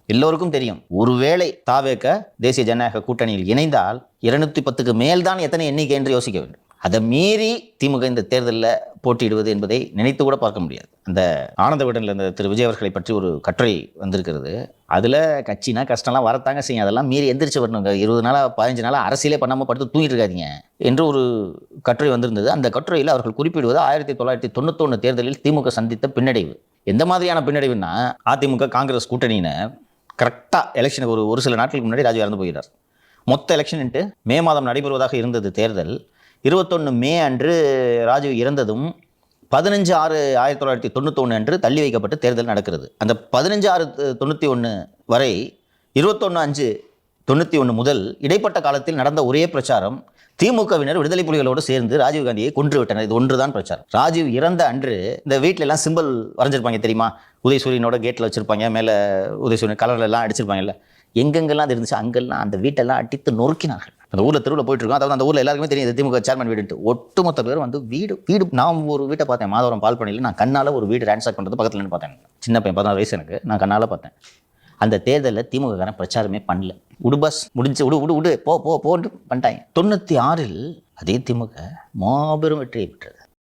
எல்லோருக்கும் தெரியும், ஒருவேளை தாவேக தேசிய ஜனநாயக கூட்டணியில் இணைந்தால் 210க்கு மேல்தான் எத்தனை எண்ணிக்கை என்று யோசிக்க வேண்டும். அதை மீறி திமுக இந்த தேர்தலில் போட்டியிடுவது என்பதை நினைத்து கூட பார்க்க முடியாது. அந்த ஆனந்த விடனில் இந்த திரு விஜய் அவர்களை பற்றி ஒரு கட்டுரை வந்திருக்கிறது. அதில் கட்சினா கஷ்டம்லாம் வரத்தாங்க செய்யும், அதெல்லாம் மீறி எந்திரிச்சு வரணுங்க, 20 நாளாக 15 நாளாக அரசியலே பண்ணாமல் படுத்து தூங்கிட்டு இருக்காதீங்க என்று ஒரு கட்டுரை வந்திருந்தது. அந்த கட்டுரையில் அவர்கள் குறிப்பிடுவது 1991 தேர்தலில் திமுக சந்தித்த பின்னடைவு. எந்த மாதிரியான பின்னடைவுன்னா, அதிமுக காங்கிரஸ் கூட்டணியின கரெக்டாக எலெக்ஷனுக்கு ஒரு சில நாட்களுக்கு முன்னாடி ராஜீவ் இறந்து போகிறார். மொத்த எலெக்ஷன்ட்டு மே மாதம் நடைபெறுவதாக இருந்தது தேர்தல். 21 மே அன்று ராஜீவ் இறந்ததும் 15/6/1991 அன்று தள்ளி வைக்கப்பட்டு தேர்தல் நடக்கிறது. அந்த 15/6/91 வரை 21/5/91 முதல் இடைப்பட்ட காலத்தில் நடந்த ஒரே பிரச்சாரம், திமுகவினர் விடுதலை புலிகளோடு சேர்ந்து ராஜீவ்காந்தியை கொன்று விட்டனர். இது ஒன்றுதான் பிரச்சாரம். ராஜீவ் இறந்த அன்று இந்த வீட்டில எல்லாம் சிம்பிள் வரைஞ்சிருப்பாங்க தெரியுமா, உதயசூரியனோட கேட்டில் வச்சிருப்பாங்க, மேலே உதயசூரியன் கலர்ல எல்லாம் அடிச்சிருப்பாங்கல்ல, எங்கெங்கெல்லாம் அது இருந்துச்சு அங்கெல்லாம் அந்த வீட்டெல்லாம் அடித்து நொறுக்கினார்கள். அந்த ஊரில் தெருவில் போயிட்டு இருக்கோம், அதாவது அந்த ஊரில் எல்லாருக்குமே தெரியும் திமுக சேர்மன் வீடுன்ட்டு. ஒட்டுமொத்த பேரும் வந்து வீடு நான் ஒரு வீட்டை பார்த்தேன், மாதவரம் பால்பனையில். நான் கண்ணால் ஒரு வீடு ரேன்சாக் பண்ணுறது பக்கத்தில் நின்று பார்த்தேன். சின்ன பையன் 14 வயசு எனக்கு, நான் கண்ணால் பார்த்தேன். அந்த தேர்தலில் திமுக பிரச்சாரமே பண்ணல. பஸ் முடிஞ்சு விடு போ போன்னு பண்ணிட்டாங்க. 96 அதே திமுக மாபெரும் வெற்றியை பெற்றது.